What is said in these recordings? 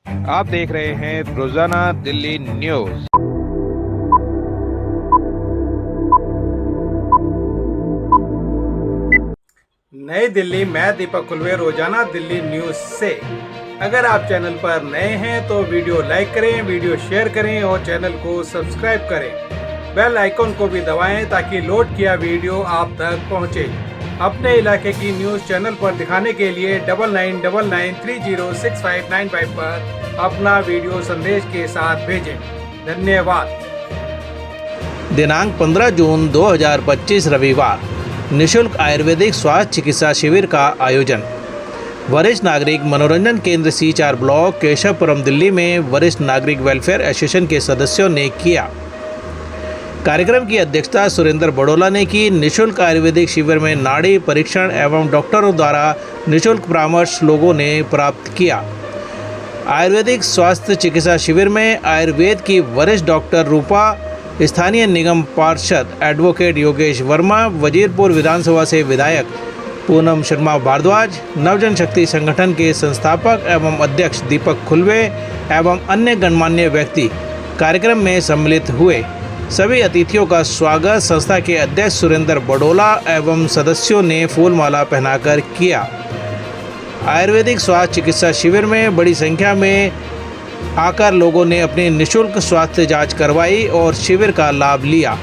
आप देख रहे हैं रोजाना दिल्ली न्यूज। नई दिल्ली, मैं दीपक खुलवे, रोजाना दिल्ली न्यूज से। अगर आप चैनल पर नए हैं तो वीडियो लाइक करें, वीडियो शेयर करें और चैनल को सब्सक्राइब करें। बेल आइकन को भी दबाएं ताकि लोड किया वीडियो आप तक पहुंचे। अपने इलाके की न्यूज चैनल पर दिखाने के लिए 9999306595 पर अपना वीडियो संदेश के साथ भेजें। धन्यवाद। दिनांक 15 जून 2025 रविवार निःशुल्क आयुर्वेदिक स्वास्थ्य चिकित्सा शिविर का आयोजन वरिष्ठ नागरिक मनोरंजन केंद्र C4 ब्लॉक केशवपुरम दिल्ली में वरिष्ठ नागरिक वेलफेयर एसोसिएशन के सदस्यों ने किया। कार्यक्रम की अध्यक्षता सुरेंद्र बड़ोला ने की। निःशुल्क आयुर्वेदिक शिविर में नाड़ी परीक्षण एवं डॉक्टरों द्वारा निःशुल्क परामर्श लोगों ने प्राप्त किया। आयुर्वेदिक स्वास्थ्य चिकित्सा शिविर में आयुर्वेद की वरिष्ठ डॉक्टर रूपा, स्थानीय निगम पार्षद एडवोकेट योगेश वर्मा, वजीरपुर विधानसभा से विधायक पूनम शर्मा भारद्वाज, नवजन शक्ति संगठन के संस्थापक एवं अध्यक्ष दीपक खुलवे एवं अन्य गणमान्य व्यक्ति कार्यक्रम में सम्मिलित हुए। सभी अतिथियों का स्वागत संस्था के अध्यक्ष सुरेंद्र बड़ोला एवं सदस्यों ने फूलमाला पहनाकर किया। आयुर्वेदिक स्वास्थ्य चिकित्सा शिविर में बड़ी संख्या में आकर लोगों ने अपनी निःशुल्क स्वास्थ्य जांच करवाई और शिविर का लाभ लिया।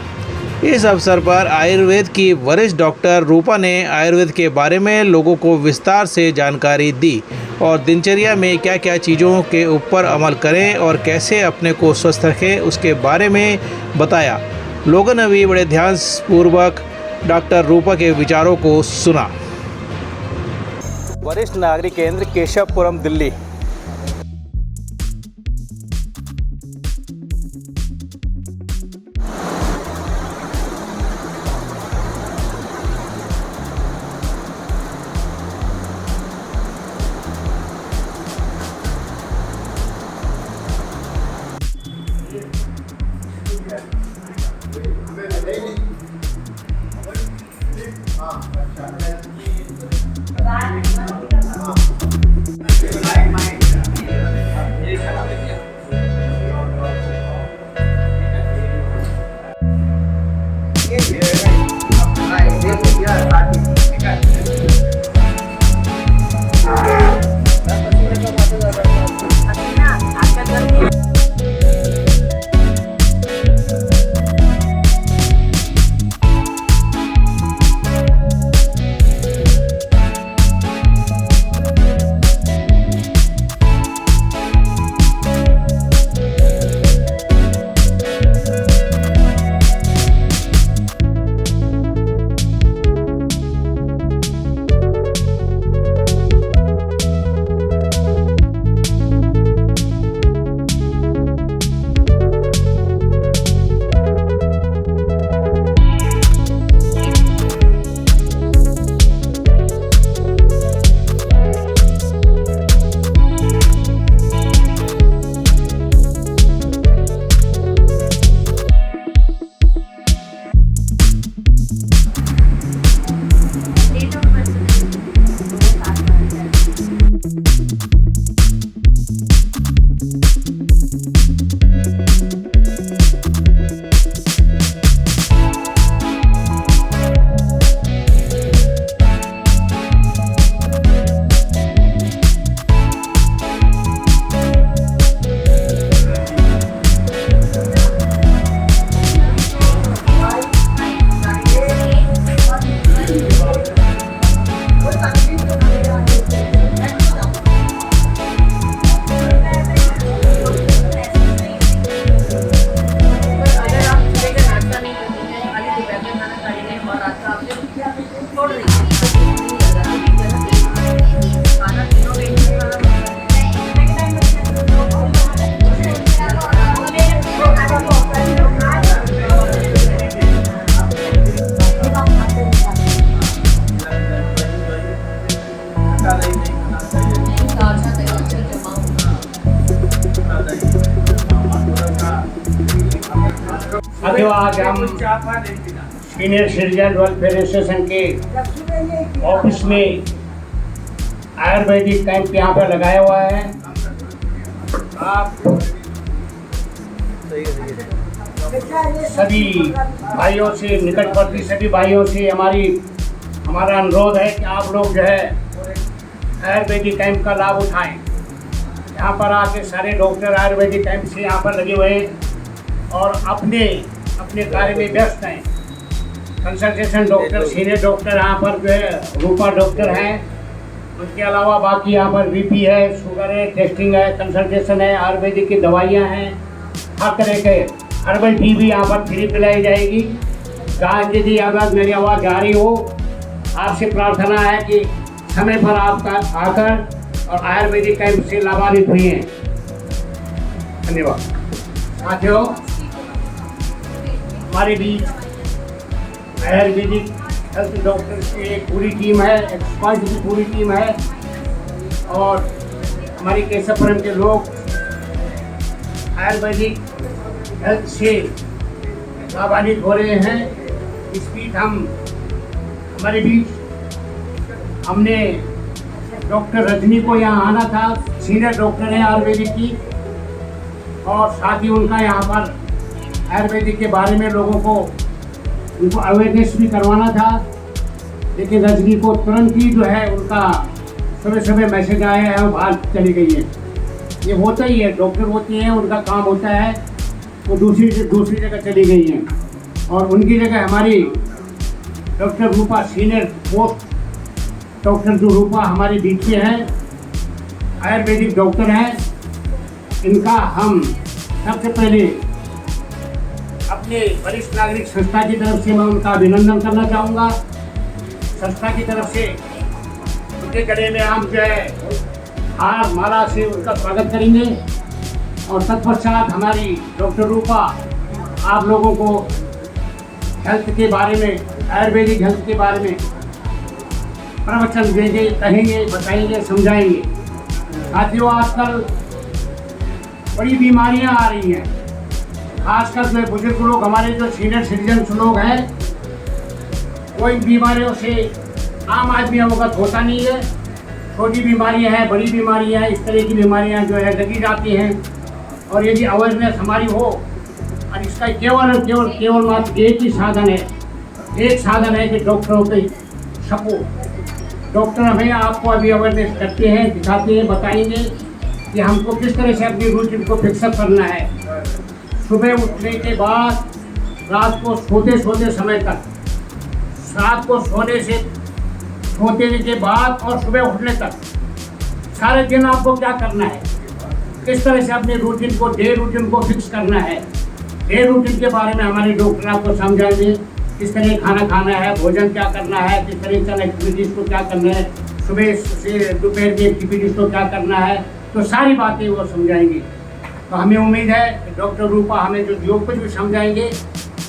इस अवसर पर आयुर्वेद की वरिष्ठ डॉक्टर रूपा ने आयुर्वेद के बारे में लोगों को विस्तार से जानकारी दी और दिनचर्या में क्या क्या चीज़ों के ऊपर अमल करें और कैसे अपने को स्वस्थ रखें उसके बारे में बताया। लोगों ने भी बड़े ध्यानपूर्वक डॉक्टर रूपा के विचारों को सुना। वरिष्ठ नागरिक केंद्र केशवपुरम दिल्ली। अभी आज हम सीनियर सिटीजन वेलफेयर एसोसिएशन के ऑफिस में आयुर्वेदिक कैंप यहाँ पर लगाया हुआ है। आप सभी भाइयों से, निकटवर्ती सभी भाइयों से हमारा अनुरोध है कि आप लोग जो है आयुर्वेदिक कैंप का लाभ उठाएं। यहाँ पर आके सारे डॉक्टर आयुर्वेदिक कैंप से यहाँ पर लगे हुए हैं और अपने कार्य में व्यस्त हैं। कंसल्टेशन डॉक्टर, सीनियर डॉक्टर यहाँ पर जो है रूपा डॉक्टर हैं। उसके अलावा बाकी यहाँ पर बीपी है, शुगर है, टेस्टिंग है, कंसल्टेशन है, आयुर्वेदिक की दवाइयाँ हैं, हर तरह के हर्बल टी भी यहाँ पर फ्री पिलाई जाएगी। जहाँ यदि अगर मेरी आवाज़ जा रही हो, आपसे प्रार्थना है कि समय पर आपका आकर और आयुर्वेदिक कैंप से लाभान्वित हुई हैं। धन्यवाद। साथियों, हमारे बीच आयुर्वेदिक हेल्थ डॉक्टर्स की एक पूरी टीम है, एक्सपर्ट की पूरी टीम है और हमारी केशवपुरम के लोग आयुर्वेदिक हेल्थ से लाभान्वित हो रहे हैं। इस बीच हमारे बीच हमने डॉक्टर रजनी को यहाँ आना था, सीनियर डॉक्टर है आयुर्वेदिक की, और साथ ही उनका यहाँ पर आयुर्वेदिक के बारे में लोगों को उनको अवेयरनेस भी करवाना था। लेकिन रजनी को तुरंत ही जो है उनका सुबह मैसेज आया है और बाहर चली गई है। ये होता ही है, डॉक्टर होती हैं, उनका काम होता है, वो दूसरी जगह चली गई हैं और उनकी जगह हमारी डॉक्टर रूपा, सीनियर पोस्ट डॉक्टर जो रूपा हमारे बीच में है, आयुर्वेदिक डॉक्टर हैं। इनका हम सबसे पहले अपने वरिष्ठ नागरिक संस्था की तरफ से मैं उनका अभिनंदन करना चाहूँगा। संस्था की तरफ से उनके गले में हम जो है हार माला से उनका स्वागत करेंगे और तत्पश्चात हमारी डॉक्टर रूपा आप लोगों को हेल्थ के बारे में, आयुर्वेदिक हेल्थ के बारे में प्रवचन देंगे, कहेंगे, बताएंगे, समझाएंगे। साथियों, आजकल बड़ी बीमारियां आ रही हैं, खासकर जो बुजुर्ग लोग, हमारे जो सीनियर सिटीजन्स लोग हैं, वो इन बीमारियों से आम आदमी अवगत होता नहीं है। छोटी बीमारियां हैं, बड़ी बीमारियां हैं, इस तरह की बीमारियां जो है लगी जाती हैं और यदि अवेयरनेस हमारी हो और इसका केवल मात्र एक ही साधन है कि डॉक्टरों के सपोर्ट। डॉक्टर हमें आपको अभी अवेयरनेस करते हैं, दिखाते हैं, बताएंगे कि हमको किस तरह से अपनी रूटीन को फिक्सअप करना है। सुबह उठने के बाद रात को सोते समय तक, रात को सोने के बाद और सुबह उठने तक सारे दिन आपको क्या करना है, किस तरह से अपनी रूटीन को, डे रूटीन को फिक्स करना है। डे रूटीन के बारे में हमारे डॉक्टर आपको समझाएंगे, किस तरह खाना खाना है, भोजन क्या करना है, किस तरह चल एक्टिविटीज़ को क्या करना है, सुबह से दोपहर की एक्टिविटीज़ को क्या करना है, तो सारी बातें वो समझाएंगे। तो हमें उम्मीद है कि डॉक्टर रूपा हमें जो कुछ भी समझाएंगे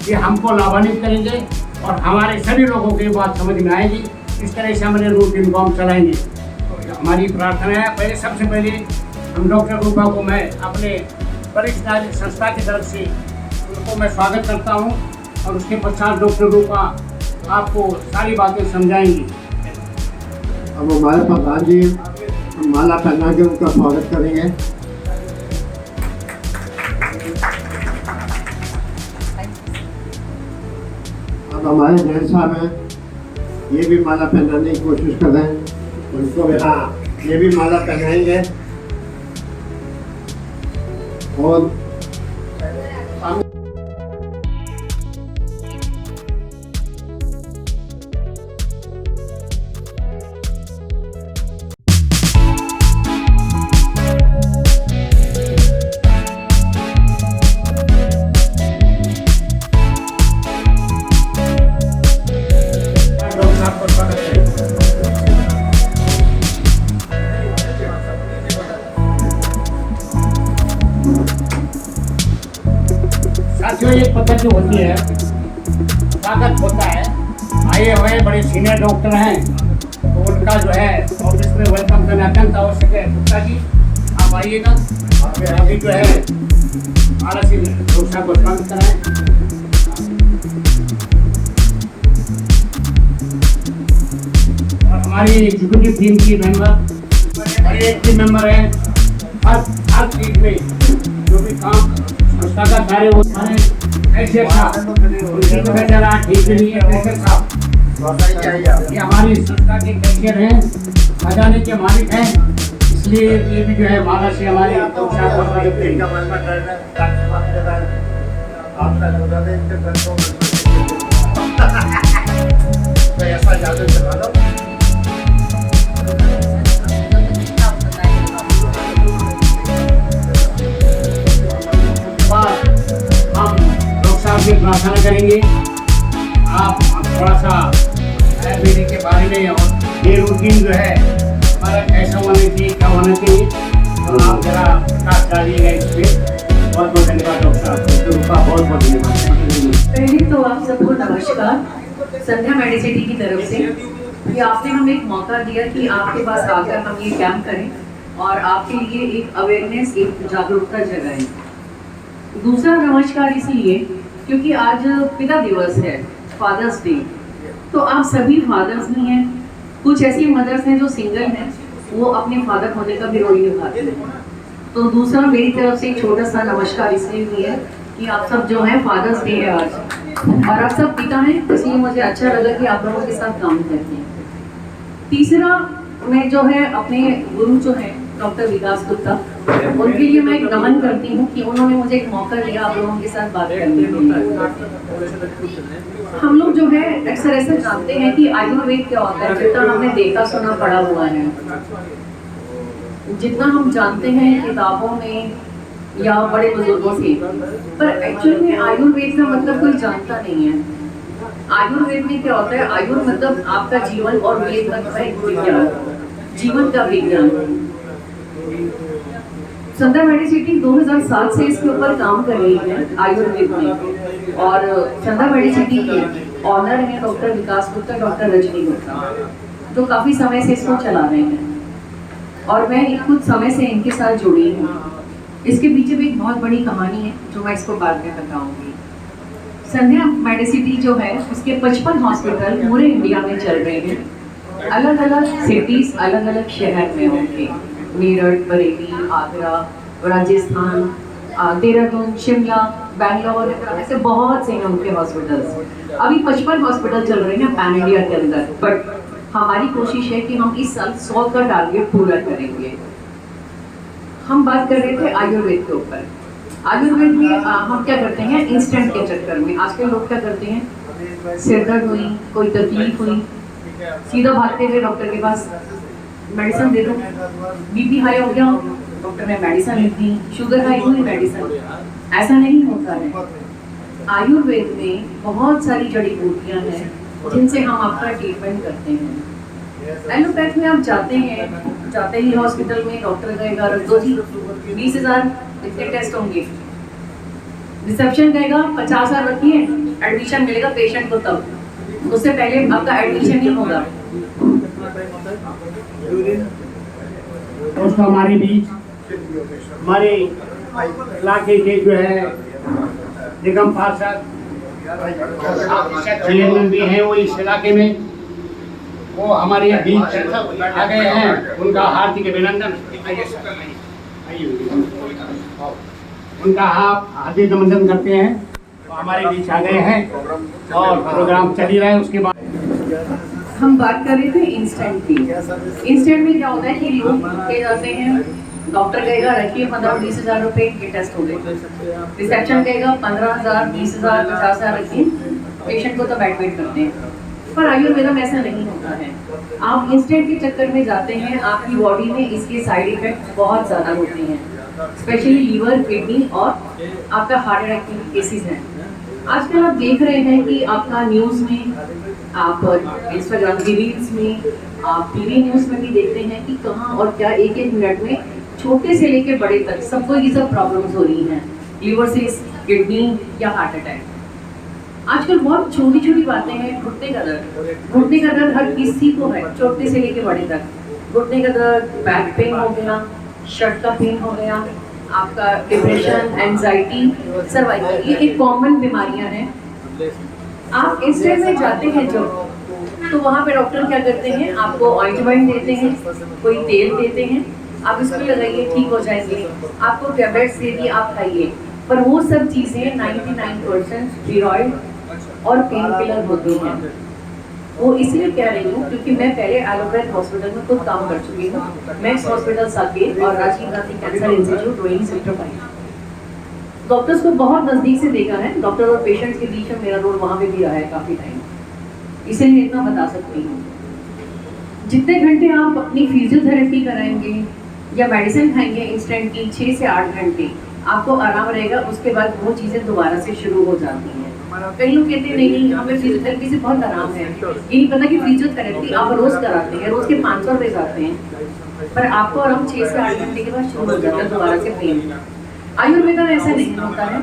ये हमको लाभान्वित करेंगे और हमारे सभी लोगों की बात समझ में आएगी। इस तरह से हमारे रूटीन को हम चलाएंगे। तो हमारी प्रार्थना है, सबसे पहले हम डॉक्टर रूपा को मैं अपने वरिष्ठ नागरिक संस्था की तरफ से उनको मैं स्वागत करता हूँ और उसके पश्चात डॉक्टर रूपा आपको सारी बातें समझाएंगी। अब हमारे प्रधान जी माला पहना के उनका स्वागत करेंगे। अब हमारे जैन साहब हैं, ये भी माला पहनाने की कोशिश कर रहे हैं, उनको भी ये भी माला पहनाएंगे। और साथियों, एक पद्धति होती है, स्वागत होता है। आए हुए बड़े सीनियर डॉक्टर हैं तो उनका जो है ऑफिस में वेलकम करना अत्यंत आवश्यक है। गुप्ता जी आप आइएगा, अभी जो है आला सिंह डॉक्टर को स्वागत कराएं। और हमारी एग्जीक्यूटिव टीम की मेंबर, बड़े एक्टिव मेंबर हैं हर चीज में जो भी काम संस्था का कार्य होता है कैसे था उनकी वजह चला ठीक नहीं है कैसे था ये हमारी संस्था के कैशियर हैं खजाने के मालिक हैं इसलिए ये भी जो है माला से हमारे ऐसा जादू चला लो हम डॉक्टर साहब से प्रार्थना करेंगे आप थोड़ा सा आयुर्वेदिक के बारे में और ये रूटीन जो है हमारा कैसा होना चाहिए क्या होना चाहिए तो आप जरा प्रकाश डालिएगा इस पर बहुत बहुत धन्यवाद डॉक्टर साहब का बहुत बहुत धन्यवाद। पहले तो आप सबको नमस्कार संध्या मेडिसिटी की तरफ से कि आपने हमें एक मौका दिया कि आपके पास आकर हम ये कैंप करें और आपके लिए एक अवेयरनेस एक जागरूकता जगाएं। दूसरा नमस्कार इसलिए क्योंकि आज पिता दिवस है फादर्स डे तो आप सभी फादर्स ही हैं कुछ ऐसी मदर्स हैं जो सिंगल हैं वो अपने फादर होने का भी रोल निभाते हैं तो दूसरा मेरी तरफ से एक छोटा सा नमस्कार इसलिए भी है कि आप सब जो है फादर्स डे है आज और आप सब पिता हैं इसलिए मुझे अच्छा लगा कि आप लोगों के साथ काम करते हैं। तीसरा मैं जो है अपने गुरु जो है डॉक्टर विकास गुप्ता उनके लिए मैं एक नमन करती हूँ कि उन्होंने मुझे एक मौका दिया आप लोगों के साथ बात करने के लिए। हम लोग जो है अक्सर ऐसा जानते हैं कि आयुर्वेद क्या होता है जितना हमने देखा सुना पढ़ा हुआ है जितना हम जानते हैं किताबों में या बड़े बुजुर्गों से पर एक्चुअली में आयुर्वेद का मतलब कोई जानता नहीं है। आयुर्वेद में क्या होता है आयुर मतलब आपका जीवन और वेद मतलब है विज्ञान जीवन का विज्ञान। संध्या मेडिसिटी 2007 से इसके ऊपर काम कर रही है आयुर्वेद में और संध्या मेडिसिटी के ऑनर है डॉक्टर विकास गुप्ता डॉक्टर रजनी गुप्ता जो काफी समय से इसको चला रहे हैं और मैं कुछ समय से इनके साथ जुड़ी हूँ। इसके पीछे भी एक बहुत बड़ी कहानी है जो मैं इसको बाद में बताऊंगी। संध्या मेडिसिटी जो है उसके 55 हॉस्पिटल पूरे इंडिया में चल रहे हैं अलग अलग सिटीज अलग अलग शहर में होंगे मेरठ बरेली आगरा राजस्थान देहरादून शिमला बैंगलोर ऐसे बहुत से हैं उनके हॉस्पिटल्स। अभी 55 हॉस्पिटल चल रहे हैं पैन इंडिया के अंदर बट हमारी कोशिश है कि हम इस साल 100 का टारगेट पूरा करेंगे। हम बात कर रहे थे आयुर्वेद के ऊपर। आयुर्वेद में हम क्या करते हैं इंस्टेंट के चक्कर में आजकल लोग क्या करते हैं सिर दर्द हुई कोई तकलीफ हुई सीधा भागते हुए डॉक्टर के पास मेडिसिन दे दो बीपी हाई हो गया डॉक्टर ने मेडिसिन लिख दी शुगर हाई हुई मेडिसिन ऐसा नहीं होता है। आयुर्वेद में बहुत सारी जड़ी बूटियां हैं जिनसे हम आपका ट्रीटमेंट करते हैं। एलोपैथ में आप जाते ही हॉस्पिटल में डॉक्टर कहेगा रख दो जी 20,000 इतने टेस्ट होंगे रिसेप्शन कहेगा 50,000 रखिए एडमिशन मिलेगा पेशेंट को तब उससे पहले आपका एडमिशन नहीं होगा। दोस्तों हमारे बीच हमारे इलाके के जो है निगम पार्षद चेयरमैन भी हैं वो इस इलाके में वो हमारे बीच आ गए हैं उनका हार्दिक अभिनंदन उनका हार्दिक अभिनंदन करते हैं तो हमारे बीच आ गए हैं और प्रोग्राम चल ही रहा है। उसके बाद हम बात कर रहे थे इंस्टेंट की। इंस्टेंट में क्या होता है कि लोग के जाते हैं डॉक्टर कहेगा रखिए 15-20 हज़ार रुपए के टेस्ट हो गए रिसेप्शन कहेगा 15,000 20,000 50,000 रखिए पेशेंट को तब एडमिट करते हैं पर आयुर्वेद में ऐसा नहीं होता है। आप इंस्टेंट के चक्कर में जाते हैं आपकी बॉडी में इसके साइड इफेक्ट बहुत ज़्यादा होते हैं स्पेशली लीवर किडनी और आपका हार्ट अटैक के केसेस हैं। आजकल आप देख रहे हैं कि आपका न्यूज़ में आप इंस्टाग्राम की रील्स में आप टीवी न्यूज़ में भी देखते हैं कि कहाँ और क्या एक एक मिनट में छोटे से लेके बड़े तक सबको ये सब प्रॉब्लम्स हो रही हैं लीवर से किडनी या हार्ट अटैक। आजकल बहुत छोटी छोटी बातें हैं घुटने का दर्द हर किसी को है छोटे से लेके बड़े तक घुटने का दर्द बैक पेन हो गया शर्ट का पेन हो गया आपका डिप्रेशन एंजाइटी सर्वाइकल ये एक कॉमन बीमारियां हैं। आप इंस्टेंट में जाते हैं जो तो वहाँ पे डॉक्टर क्या करते हैं आपको ऑइंटमेंट देते हैं कोई तेल देते हैं आप इसको लगाइए ठीक हो जाएंगे, आपको टैबलेट्स दे दी आप खाइए, पर वो सब चीज़ें 99% स्टेरॉइड और पेन किलर होती हैं। वो इसलिए कह रही हूँ क्योंकि मैं पहले एलोपैथ हॉस्पिटल में खुद काम कर चुकी हूँ, मैक्स हॉस्पिटल साकेत और Rajiv Gandhi cancer institute Rohini sector 5। Doctors को बहुत नज़दीक से देखा है, डॉक्टर और पेशेंट्स के बीच में मेरा रोल वहाँ पे भी रहा है काफ़ी टाइम, इसीलिए इतना बता सकती हूँ। जितने घंटे आप अपनी फिजियोथेरेपी कराएंगे या मेडिसिन खाएंगे इंस्टेंट की 6 से 8 घंटे आपको आराम रहेगा, उसके बाद वो चीज़ें दोबारा से शुरू हो जाती हैं। कई लोग कहते हैं नहीं हमें फिजियोथेरेपी से बहुत आराम है, ये नहीं पता कि फिजियोथेरेपी आप रोज कराते हैं, रोज के 500 रुपये जाते हैं, पर आपको आराम 6 से 8 घंटे के बाद शुरू हो जाता है दोबारा से पेन। आयुर्वेदा में ऐसा नहीं होता है।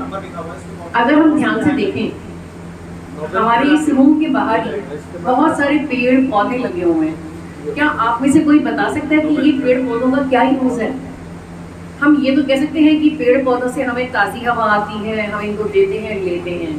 अगर हम ध्यान से देखें हमारे इस रूम के बाहर ही बहुत सारे पेड़ पौधे लगे हुए हैं। क्या आप में से कोई बता सकता है कि ये पेड़ पौधों का क्या यूज है? हम ये तो कह सकते हैं कि पेड़ पौधों से हमें ताज़ी हवा आती है, हम इनको देते हैं लेते हैं,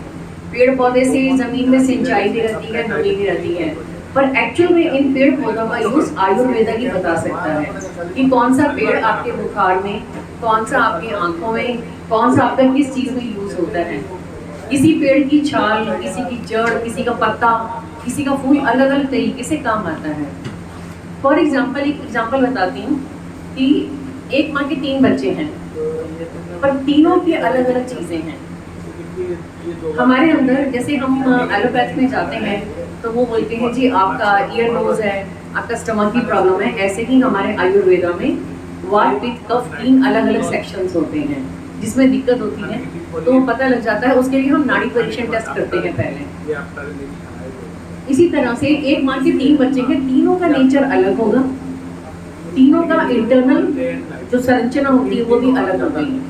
पेड़ पौधे से जमीन में सिंचाई भी रहती है, नमी भी रहती है, पर एक्चुअल में इन पेड़ पौधों का यूज आयुर्वेदा ही बता सकता है कि कौन सा पेड़ आपके बुखार में, कौन सा आपकी आंखों में, कौन सा आपका किस चीज में यूज होता है। किसी पेड़ की छाल, किसी की जड़, किसी का पत्ता, किसी का फूल अलग अलग तरीके से काम आता है। फॉर एग्जाम्पल एक एग्जाम्पल बताती हूँ कि एक माँ के 3 बच्चे हैं, पर तीनों की अलग अलग चीजें हैं। हमारे अंदर जैसे हम एलोपैथ में जाते हैं तो वो बोलते हैं जी आपका ईयर नोज है, आपका स्टमक की प्रॉब्लम है। ऐसे ही हमारे आयुर्वेदा में वात पित्त कफ 3 अलग अलग सेक्शंस होते हैं जिसमें दिक्कत होती है, तो वो पता लग जाता है। उसके लिए हम नाड़ी परीक्षण टेस्ट करते हैं पहले। इसी तरह से एक माँ के 3 बच्चे हैं, तीनों का नेचर अलग होगा, तीनों का इंटरनल जो संरचना होती है वो भी अलग होगी।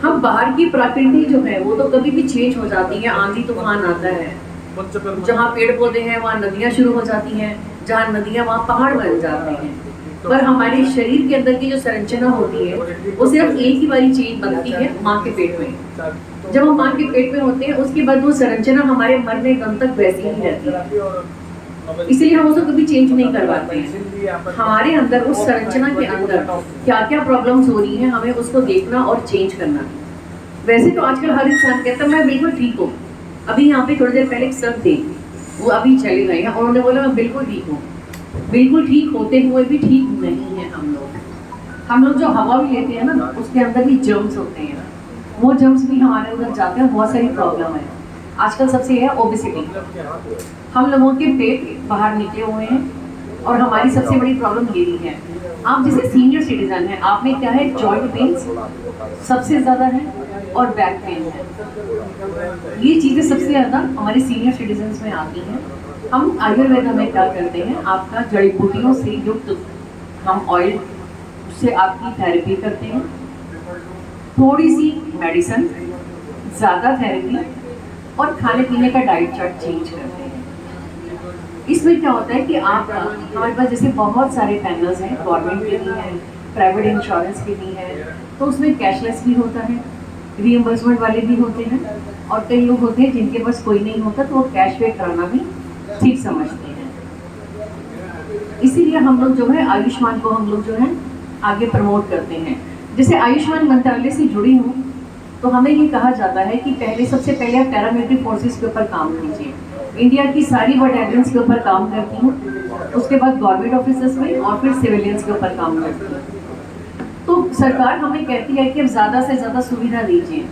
हम बाहर की प्रकृति जो है वो तो कभी भी चेंज हो जाती है, आंधी तूफान आता है, जहाँ पेड़ पौधे हैं वहाँ नदियाँ शुरू हो जाती हैं, जहाँ नदियाँ वहाँ पहाड़ बन जाते हैं, पर हमारे शरीर के अंदर की जो संरचना होती है वो सिर्फ एक ही बारी चेंज बनती है माँ के पेट में। जब हम माँ के पेट में होते हैं उसके बाद वो संरचना हमारे मरने दम तक वैसी ही रहती है, इसलिए हम उसको कभी चेंज नहीं करवाते हैं। हमारे अंदर उस संरचना के अंदर क्या क्या प्रॉब्लम्स हो रही हैं हमें उसको देखना और चेंज करना। वैसे तो आजकल हर इंसान कहता है मैं बिल्कुल ठीक हूँ। अभी यहाँ पे थोड़ी देर पहले एक सर थे, वो अभी चले गए हैं, उन्होंने बोला मैं बिल्कुल ठीक हूँ। बिल्कुल ठीक होते हुए भी ठीक नहीं है हम लोग जो हवा भी लेते हैं ना उसके अंदर भी जर्म्स होते हैं, वो जर्म्स भी हमारे अंदर जाते हैं, बहुत सारी प्रॉब्लम है। आजकल सबसे है ओबेसिटी, हम लोगों के पेट बाहर निकले हुए हैं और हमारी सबसे बड़ी प्रॉब्लम ये भी है। आप जैसे सीनियर सिटीजन हैं, आप में क्या है, जॉइंट पेन्स सबसे ज़्यादा है और बैक पेन है। ये चीज़ें सबसे ज़्यादा हमारे सीनियर सिटीजन्स में आती हैं। हम आयुर्वेदा में क्या करते हैं, आपका जड़ी बूटियों से युक्त हम ऑयल से आपकी थेरेपी करते हैं, थोड़ी सी मेडिसिन, ज़्यादा थेरेपी और खाने पीने का डाइट चार्ट चेंज करते हैं। इसमें क्या होता है कि आप हमारे पास जैसे बहुत सारे पैनल्स हैं, गवर्नमेंट के भी हैं, प्राइवेट इंश्योरेंस के भी हैं, तो उसमें कैशलेस भी होता है, रीइंबर्समेंट वाले भी होते हैं, और कई लोग होते हैं जिनके पास कोई नहीं होता तो वो कैश पे कराना भी ठीक समझते हैं। इसीलिए हम लोग जो है आयुष्मान को हम लोग जो है आगे प्रमोट करते हैं। जैसे आयुष्मान मंत्रालय से जुड़ी हूँ तो हमें ये कहा जाता है कि सबसे पहले आप पैरामिलिट्री फोर्सेस के ऊपर काम कीजिए। इंडिया की सारी बटालियंस के ऊपर काम करती हूँ, उसके बाद गवर्नमेंट ऑफिसर्स में और फिर सिविलियंस के ऊपर काम करती हूँ। तो सरकार हमें कहती है कि अब ज़्यादा से ज़्यादा सुविधा दीजिए,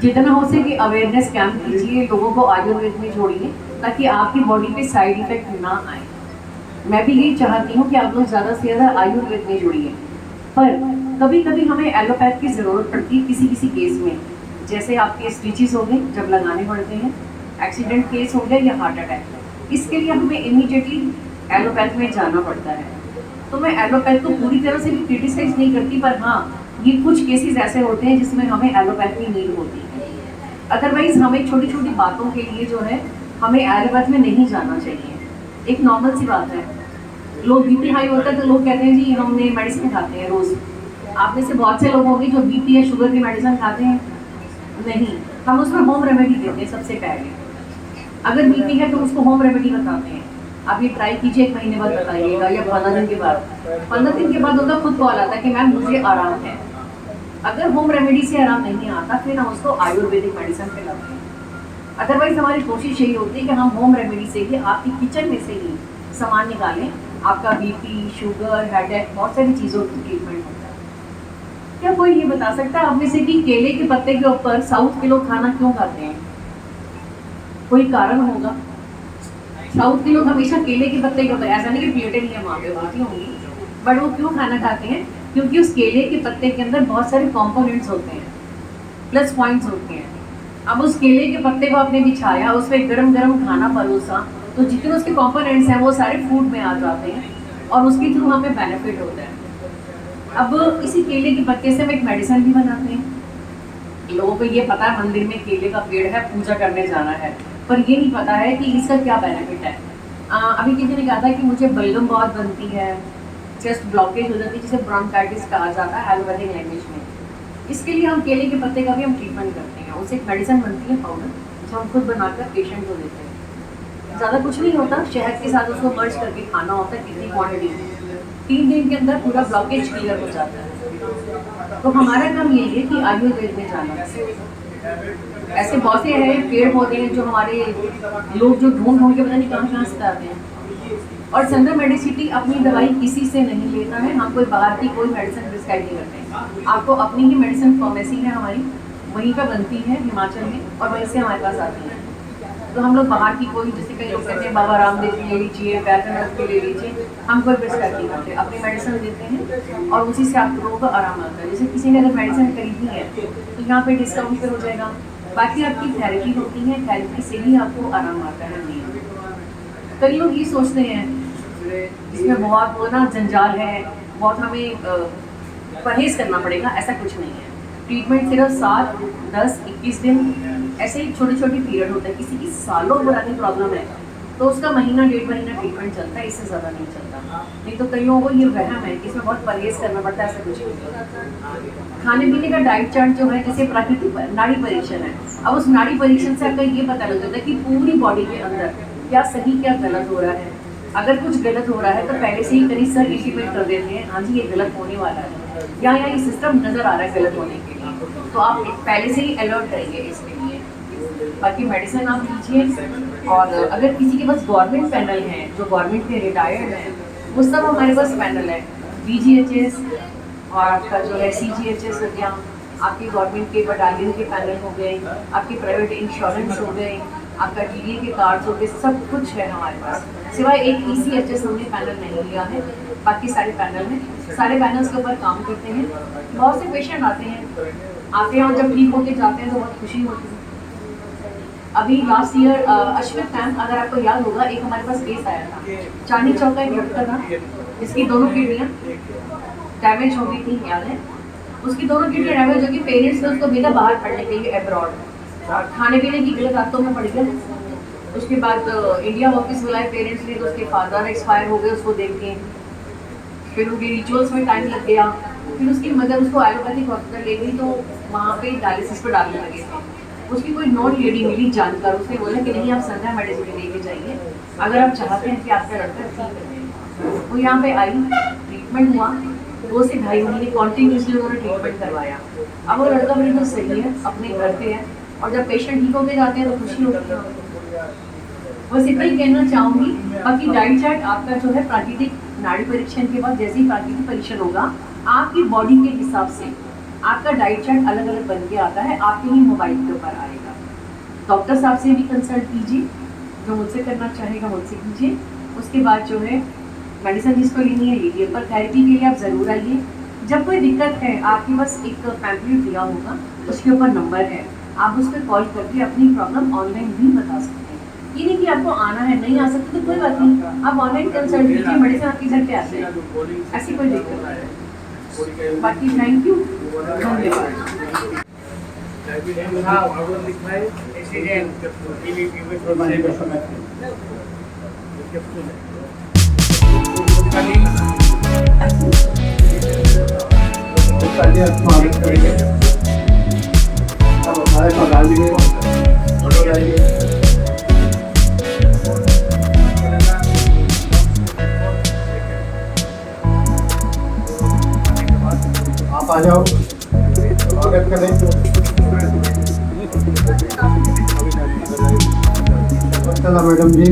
जितना हो सके अवेयरनेस कैंप कीजिए, लोगों को आयुर्वेद में जोड़िए ताकि आपकी बॉडी पे साइड इफेक्ट ना आए। मैं भी यही चाहती हूँ कि आप लोग ज़्यादा से ज़्यादा आयुर्वेद में जुड़िए, पर कभी कभी हमें एलोपैथ की ज़रूरत पड़ती है किसी किसी केस में, जैसे आपके स्टिचेस हो गए जब लगाने पड़ते हैं, एक्सीडेंट केस हो गया या हार्ट अटैक, इसके लिए हमें इमीडिएटली एलोपैथ में जाना पड़ता है। तो मैं एलोपैथ को पूरी तरह से भी क्रिटिसाइज नहीं करती, पर हाँ ये कुछ केसेस ऐसे होते हैं जिसमें हमें एलोपैथ की नीड होती है। अदरवाइज हमें छोटी छोटी बातों के लिए जो है हमें एलोपैथ में नहीं जाना चाहिए। एक नॉर्मल सी बात है, लोग बीपी हाई होता है तो लोग कहते हैं जी हमने मेडिसिन खाते हैं रोज़। आप में से बहुत से लोग होंगे जो बीपी या शुगर की मेडिसिन खाते हैं, नहीं, हम उसमें होम रेमेडी देते हैं। सबसे पहले अगर बीपी है तो उसको होम रेमेडी बताते हैं, आप ये ट्राई कीजिए, 1 महीने बाद बताइएगा या 15 दिन के बाद। 15 दिन के बाद उनका खुद कॉल आता है कि मैम मुझे आराम है। अगर होम रेमेडी से आराम नहीं आता फिर हम उसको आयुर्वेदिक मेडिसिन पे लाते हैं। अदरवाइज हमारी कोशिश यही होती है कि हम होम रेमेडी से ही आपकी किचन में से ही सामान निकालें। आपका बीपी, शुगर, हेडेक, बहुत सारी चीज़ों की ट्रीटमेंट होता है। क्या कोई ये बता सकता है आप में से कि केले के पत्ते के ऊपर साउथ के लोग खाना क्यों खाते हैं? कोई कारण होगा। साउथ के लोग हमेशा केले के पत्ते के ऊपर, ऐसा नहीं कि प्लेटें नहीं है वहाँ पे होती होंगी, बट वो क्यों खाना खाते हैं? क्योंकि उस केले के पत्ते के अंदर बहुत सारे कंपोनेंट्स होते हैं, प्लस पॉइंट्स होते हैं। अब उस केले के पत्ते को आपने बिछाया, उसमें गरम गरम खाना परोसा, तो जितने उसके कंपोनेंट्स हैं वो सारे फूड में आ जाते हैं और उसके थ्रू हमें बेनिफिट होता है। अब इसी केले के पत्ते से हम एक मेडिसिन भी बनाते हैं। लोगों को ये पता है मंदिर में केले का पेड़ है, पूजा करने जाना है, पर ये नहीं पता है कि इसका क्या बेनिफिट है। अभी किसी ने कहा था कि मुझे बलगम बहुत बनती है, चेस्ट ब्लॉकेज हो जाती है, जिसे ब्रोंकाइटिस कहा जाता है एलोपैथिक लैंग्वेज में। इसके लिए हम केले के पत्ते का भी हम ट्रीटमेंट करते हैं। उससे एक मेडिसिन बनती है पाउडर, जो हम खुद बनाकर पेशेंट को देते हैं। ज़्यादा कुछ नहीं होता, शहद के साथ उसको मर्ज करके खाना होता है, कितनी क्वांटिटी में, 3 दिन के अंदर पूरा ब्लॉकेज क्लियर हो जाता है। तो हमारा काम ये है कि आयुर्वेद में जाना। ऐसे बहुत से हैं पेड़ पौधे हैं जो हमारे लोग जो ढूंढ के पता नहीं कहाँ से आते हैं। और संदर मेडिसिटी अपनी दवाई किसी से नहीं लेता है, हम कोई बाहर की कोई मेडिसिन प्रिस्क्राइब नहीं करते हैं। आपको अपनी ही मेडिसिन फार्मेसी है हमारी, वहीं पर बनती है हिमाचल में, और वहीं से हमारे पास आती है। तो हम लोग बाहर की कोई, जैसे कई लोग कहते हैं बाबा रामदेव की ले लीजिए, बैद्यनाथ की ले लीजिए, हम कोई प्रिस्क्राइब नहीं करते, अपनी मेडिसिन देते हैं और उसी से आप लोगों को आराम आता है। जैसे किसी ने अगर मेडिसिन खरीदनी है तो यहाँ पे डिस्काउंट पर हो जाएगा। बाकी आपकी थेरेपी होती है, थेरेपी से ही आपको आराम आता है। कई लोग ये सोचते हैं इसमें बहुत वो ना जंजाल है, बहुत हमें परहेज करना पड़ेगा, ऐसा कुछ नहीं है। ट्रीटमेंट सिर्फ 7, 10, 21 दिन ऐसे ही छोटे छोटे पीरियड होता है। किसी की सालों पुरानी प्रॉब्लम है तो उसका महीना 1.5 महीना ट्रीटमेंट चलता है, इससे ज़्यादा नहीं चलता। नहीं तो कईयों को ये वहम है कि इसमें बहुत परहेज करना पड़ता है, ऐसा कुछ नहीं। खाने पीने का डाइट चार्ट जो है, जैसे प्राकृतिक नाड़ी परीक्षण है, अब उस नाड़ी परीक्षण से आपका ये पता लग जाता है कि पूरी बॉडी के अंदर क्या सही क्या गलत हो रहा है। अगर कुछ गलत हो रहा है तो पहले से ही कहीं सर इंटीमेट कर देते हैं, हाँ जी ये गलत होने वाला है, या ये सिस्टम नज़र आ रहा है गलत होने के लिए, तो आप पहले से ही अलर्ट रहेंगे इसके लिए। बाकी मेडिसिन आप लीजिए। और अगर किसी के पास गवर्नमेंट पैनल है, जो गवर्नमेंट के रिटायर्ड हैं, वो सब हमारे पास पैनल है। BGHS और आपका जो है CGHS हो गया, आपके गवर्नमेंट के बटालियन के पैनल हो गए, आपके प्राइवेट इंश्योरेंस हो गए, आपका DDA के कार्ड्स हो गए, सब कुछ है हमारे पास। सिवाय एक ECHS हमने पैनल नहीं लिया है, बाकी सारे पैनल हैं। सारे पैनल्स के ऊपर काम करते हैं। बहुत से पेशेंट आते हैं और जब ठीक होके जाते हैं तो बहुत खुशी होती है। अभी लास्ट ईयर अश्वित कैंप, अगर आपको याद होगा, एक हमारे पास केस आया था। चांदनी चौक का एक लड़का था, इसकी दोनों किडनियाँ डैमेज हो गई थी, याद है? उसकी दोनों किडनी डैमेज होगी, पेरेंट्स ने उसको भेजा बाहर पढ़ने के लिए अब्रॉड। खाने पीने की गलत आदतों में पड़ गया। उसके बाद इंडिया वापस बुलाए पेरेंट्स ने, तो उसके फादर एक्सपायर हो गए उसको देख के। फिर उनके रिचुअल्स में टाइम लग गया। फिर उसकी मदर उसको एलोपैथिक हॉस्पिटल ले गई, तो वहाँ पे डायलिसिस पर डालने लगे थे। उसकी कोई नॉन लेडी मिली जानकर, उसने बोला कि नहीं आप संध्या मेडिसिन लेके जाइए, अगर आप चाहते हैं कि आपका लड़का ठीक है। वो यहाँ पे आई, ट्रीटमेंट हुआ, 2 से 2.5 महीने कॉन्टीन्यूसली उन्होंने ट्रीटमेंट करवाया। अब वो लड़का बिल्कुल सही है, अपने घर पे है, और जब पेशेंट ठीक होके जाते हैं तो खुशी होती है। बस इतना ही कहना चाहूँगी। बाकी डाइट चार्ट आपका जो है प्राकृतिक नाड़ी परीक्षण के बाद, जैसे ही प्राकृतिक परीक्षण होगा, आपकी बॉडी के हिसाब से आपका डाइट चार्ट अलग अलग बन के आता है, आपके ही मोबाइल के ऊपर आएगा। डॉक्टर साहब से भी कंसल्ट कीजिए, जो मुझसे करना चाहेगा मुझसे कीजिए। उसके बाद जो है मेडिसिन जिसको लेनी है लीजिए, पर थेरेपी के लिए आप ज़रूर आइए। जब कोई दिक्कत है, आपके पास एक पैम्पलेट दिया होगा, उसके ऊपर नंबर है, आप उस पर कॉल करके अपनी प्रॉब्लम ऑनलाइन भी बता सकते हैं। ये नहीं कि आपको आना है, नहीं आ सकते तो कोई बात नहीं, आप ऑनलाइन कंसल्ट कीजिए, मेडिसिन आपके घर पे आते हैं, ऐसी कोई दिक्कत नहीं है। बाकी थैंक यू, धन्यवाद। स्वागत करेंगे। अब हमारे प्रधान जी आप आ जाओ, स्वागत करें। चला मैडम जी,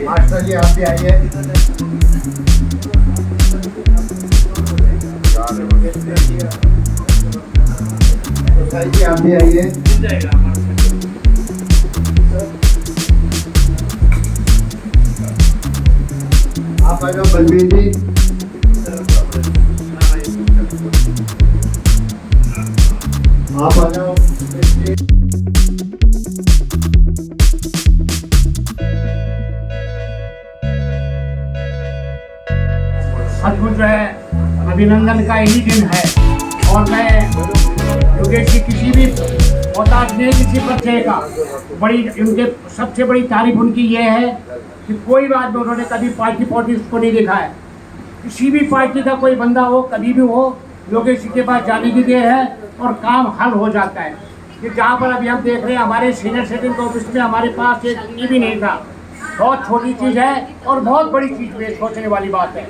मास्टर जी आप भी आइए। जी आप भी आइए। आप आ जाओ बलबीर जी। आप आ जाओ। सचमुच जो है अभिनंदन का यही दिन है। और मैं योगेश की किसी भी मोहताज नहीं किसी बच्चे का, बड़ी उनके सबसे बड़ी तारीफ उनकी ये है कि कोई बात में उन्होंने कभी पार्टी पॉलिटिक्स को नहीं देखा है। किसी भी पार्टी का कोई बंदा हो, कभी भी हो, योगेश जी के पास जाने की देर है और काम हल हो जाता है। कि जहाँ पर अभी हम देख रहे हैं हमारे सीनियर सिटीजन ऑफिस में हमारे पास एक टीवी नहीं था। बहुत छोटी चीज़ है और बहुत बड़ी चीज़ में सोचने वाली बात है।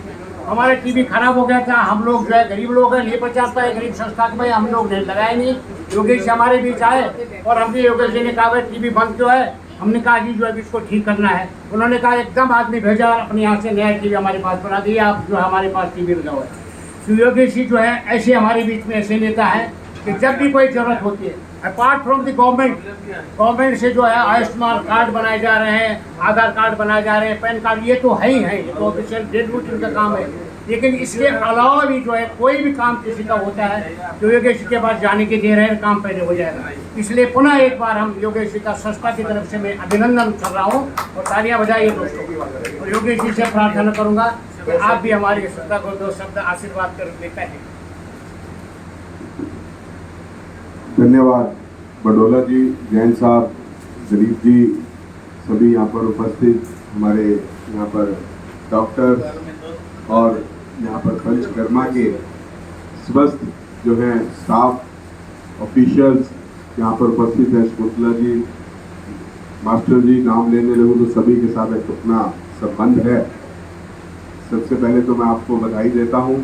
हमारा टीवी खराब हो गया था, हम लोग जो है गरीब लोग हैं, नहीं पहुँचा पाए गरीब संस्था के भाई, हम लोग ने लगाए नहीं। योगेश जी हमारे बीच आए और हमने योगेश जी ने कहा भाई टीवी बंद क्यों है। हमने कहा जी जो है इसको ठीक करना है। उन्होंने कहा एकदम आदमी भेजा और अपने यहाँ से नया टीवी हमारे पास बना दिया, आप जो है हमारे पास टीवी लगाओ है। तो योगेश जी जो है ऐसे हमारे बीच में ऐसे नेता है कि जब भी कोई जरूरत होती है, अपार्ट फ्रॉम द गवर्नमेंट से जो है आयुष्मान कार्ड बनाए जा रहे हैं, आधार कार्ड बनाए जा रहे हैं, पैन कार्ड, ये तो है ही है, ये तो ऑफिशियल डेट रूटीन का काम है। लेकिन इसके अलावा भी जो है कोई भी काम किसी का होता है तो योगेश जी के पास जाने की देर है, काम पहले हो जाएगा। इसलिए पुनः एक बार हम योगेश जी का संस्था की तरफ से मैं अभिनंदन कर रहा हूँ और तालियां बजाइए दोस्तों। और योगेश जी से प्रार्थना करूँगा कि आप भी हमारी संस्था को दो शब्द आशीर्वाद कर देते हैं। धन्यवाद बडोला जी, जैन साहब, दिलीप जी, सभी यहाँ पर उपस्थित हमारे यहाँ पर डॉक्टर और यहाँ पर पंचकर्मा के समस्त जो हैं स्टाफ ऑफिशियल्स यहाँ पर उपस्थित हैं। शकुंतला जी, मास्टर जी, नाम लेने लगूँ तो सभी के साथ एक अपना संबंध है। सबसे पहले तो मैं आपको बधाई देता हूँ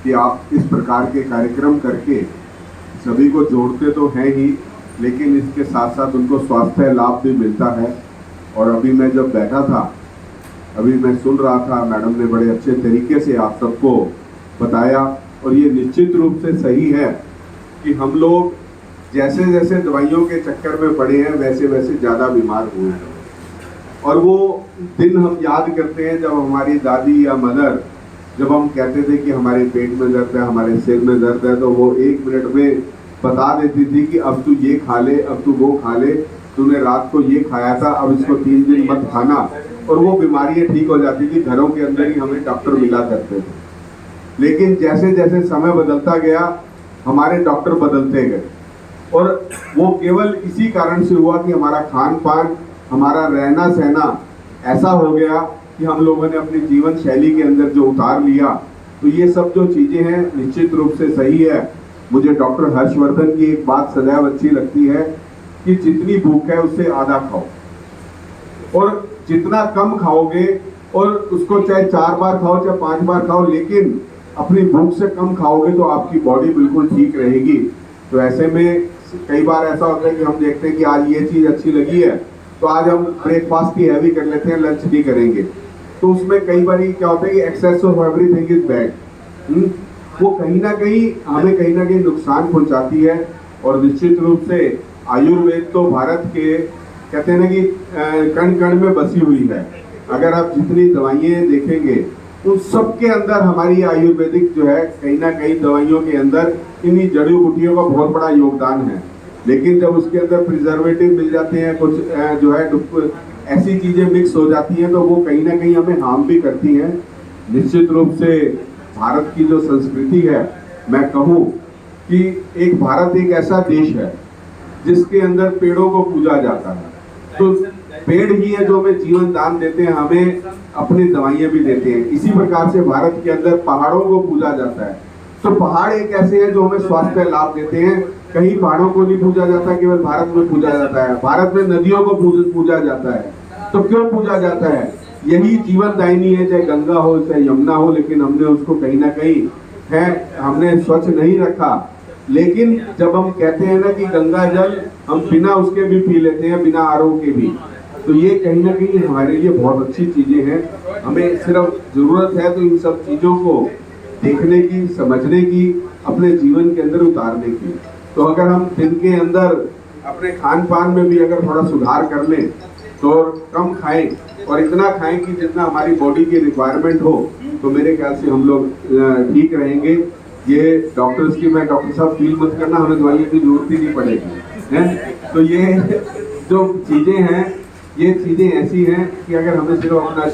कि आप इस प्रकार के कार्यक्रम करके सभी को जोड़ते तो हैं ही, लेकिन इसके साथ साथ उनको स्वास्थ्य लाभ भी मिलता है। और अभी मैं जब बैठा था, अभी मैं सुन रहा था, मैडम ने बड़े अच्छे तरीके से आप सबको बताया और ये निश्चित रूप से सही है कि हम लोग जैसे जैसे दवाइयों के चक्कर में पड़े हैं वैसे वैसे ज़्यादा बीमार हुए हैं। और वो दिन हम याद करते हैं जब हमारी दादी या मदर जब हम कहते थे कि हमारे पेट में दर्द है, हमारे सिर में दर्द है, तो वो 1 मिनट में बता देती थी कि अब तू ये खा ले, अब तू वो खा ले, तूने रात को ये खाया था, अब इसको 3 दिन मत खाना। और वो बीमारियां ठीक हो जाती थी। घरों के अंदर ही हमें डॉक्टर मिला करते थे। लेकिन जैसे जैसे समय बदलता गया हमारे डॉक्टर बदलते गए और वो केवल इसी कारण से हुआ कि हमारा खान पान, हमारा रहना सहना ऐसा हो गया कि हम लोगों ने अपनी जीवन शैली के अंदर जो उतार लिया। तो ये सब जो चीज़ें हैं निश्चित रूप से सही है। मुझे डॉक्टर हर्षवर्धन की एक बात सदैव अच्छी लगती है कि जितनी भूख है उससे आधा खाओ, और जितना कम खाओगे और उसको चाहे 4 बार खाओ चाहे 5 बार खाओ, लेकिन अपनी भूख से कम खाओगे तो आपकी बॉडी बिल्कुल ठीक रहेगी। तो ऐसे में कई बार ऐसा होता है कि हम देखते हैं कि आज ये चीज़ अच्छी लगी है तो आज हम ब्रेकफास्ट ही हैवी कर लेते हैं, लंच नहीं करेंगे। तो उसमें कई बार क्या होता है कि excess of everything is bad, वो कहीं ना कहीं नुकसान पहुंचाती है। और निश्चित रूप से आयुर्वेद तो भारत के कहते हैं ना कि कण कण में बसी हुई है। अगर आप जितनी दवाइयाँ देखेंगे उन सब के अंदर हमारी आयुर्वेदिक जो है कहीं ना कहीं दवाइयों के अंदर इन्हीं जड़ी बूटियों का बहुत बड़ा योगदान है। लेकिन जब उसके अंदर प्रिजर्वेटिव मिल जाते हैं, कुछ जो है ऐसी चीज़ें मिक्स हो जाती हैं तो वो कहीं ना कहीं हमें हार्म भी करती हैं। निश्चित रूप से भारत की जो संस्कृति है, मैं कहूँ कि भारत एक ऐसा देश है जिसके अंदर पेड़ों को पूजा जाता है। तो पेड़ ही है जो हमें जीवन दान देते हैं, हमें अपनी दवाइयाँ भी देते हैं। इसी प्रकार से भारत के अंदर पहाड़ों को पूजा जाता है। तो पहाड़ एक ऐसे हैं जो हमें स्वास्थ्य लाभ देते हैं। कहीं पहाड़ों को नहीं पूजा जाता, केवल भारत में पूजा जाता है। भारत में नदियों को पूजा जाता है। तो क्यों पूजा जाता है? यही जीवनदायिनी है, चाहे गंगा हो चाहे यमुना हो, लेकिन हमने उसको कहीं ना कहीं हमने स्वच्छ नहीं रखा। लेकिन जब हम कहते हैं ना कि गंगा जल हम बिना उसके भी पी लेते हैं, बिना आरओ के भी, तो ये कहीं ना कहीं हमारे लिए बहुत अच्छी चीजें हैं। हमें सिर्फ जरूरत है तो इन सब चीजों को देखने की, समझने की, अपने जीवन के अंदर उतारने की। तो अगर हम दिन के अंदर अपने खान पान में भी अगर थोड़ा सुधार कर लें तो कम खाएं और इतना खाएं कि जितना हमारी बॉडी की रिक्वायरमेंट हो, तो मेरे ख्याल से हम लोग ठीक रहेंगे। ये डॉक्टर्स की, मैं डॉक्टर साहब फील मत करना, हमें दवाइयों की जरूरत ही नहीं पड़ेगी है। तो ये जो चीजें हैं, ये चीजें ऐसी हैं कि अगर हमें सिर्फ अपना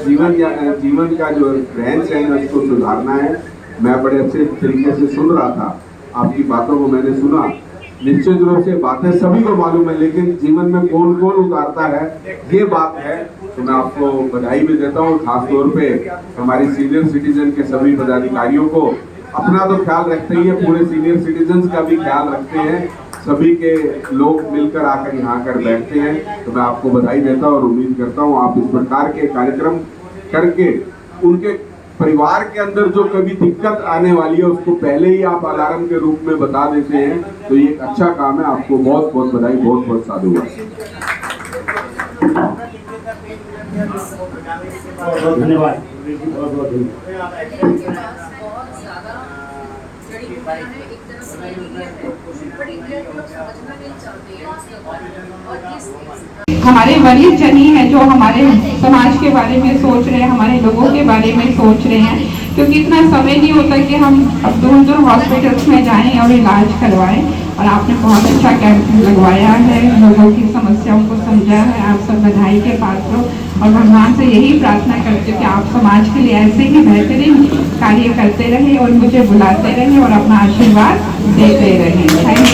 जीवन का जो रहन सहन है उसको सुधारना है। मैं बड़े अच्छे तरीके से सुन रहा था, आपकी बातों को मैंने सुना। निश्चित रूप से बातें सभी को मालूम है, लेकिन जीवन में कौन कौन उतारता है ये बात है। तो मैं आपको बधाई भी देता हूँ, खासतौर पे हमारी सीनियर सिटीजन के सभी पदाधिकारियों को। अपना तो ख्याल रखते ही है, पूरे सीनियर सिटीजन का भी ख्याल रखते हैं, सभी के लोग मिलकर आकर यहाँ कर बैठते हैं। तो मैं आपको बधाई देता हूँ और उम्मीद करता हूँ आप इस प्रकार के कार्यक्रम करके उनके परिवार के अंदर जो कभी दिक्कत आने वाली है उसको पहले ही आप अलार्म के रूप में बता देते हैं। तो ये एक अच्छा काम है। आपको बहुत बहुत बधाई, बहुत बहुत साधुवाद। धन्यवाद। हमारे वरिष्ठ जन ही हैं जो हमारे समाज के बारे में सोच रहे हैं, हमारे लोगों के बारे में सोच रहे हैं, क्योंकि इतना समय नहीं होता कि हम अब दूर दूर हॉस्पिटल्स में जाएं और इलाज करवाएं। और आपने बहुत अच्छा कैंप लगवाया है, लोगों की समस्याओं को समझा है। आप सब बधाई के पात्र हो और भगवान से यही प्रार्थना करते हो कि आप समाज के लिए ऐसे ही बेहतरीन कार्य करते रहें और मुझे बुलाते रहें और अपना आशीर्वाद देते रहें। Thank you.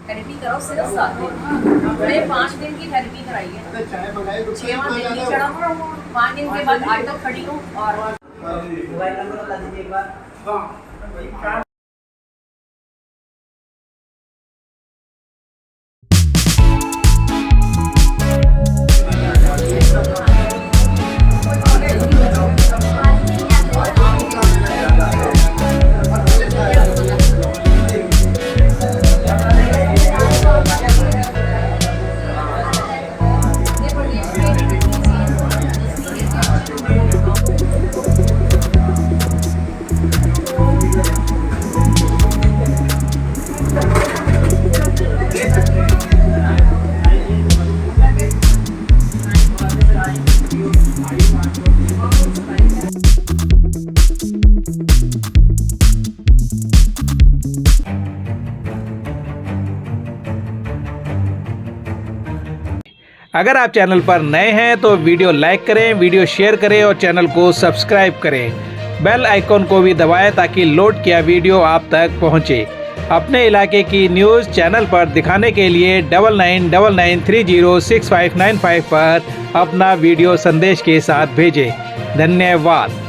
थेरेपी करो सिर्फ 7 दिन, मैंने 5 दिन की थेरेपी कराई है। 6वां दिन नहीं चढ़ा हूँ, 5 दिन के बाद आज तक खड़ी हूँ। और मोबाइल नंबर बता दीजिए एक बार। अगर आप चैनल पर नए हैं तो वीडियो लाइक करें, वीडियो शेयर करें और चैनल को सब्सक्राइब करें। बेल आइकॉन को भी दबाएं ताकि लोड किया वीडियो आप तक पहुंचे। अपने इलाके की न्यूज़ चैनल पर दिखाने के लिए 9999306595 पर अपना वीडियो संदेश के साथ भेजें। धन्यवाद।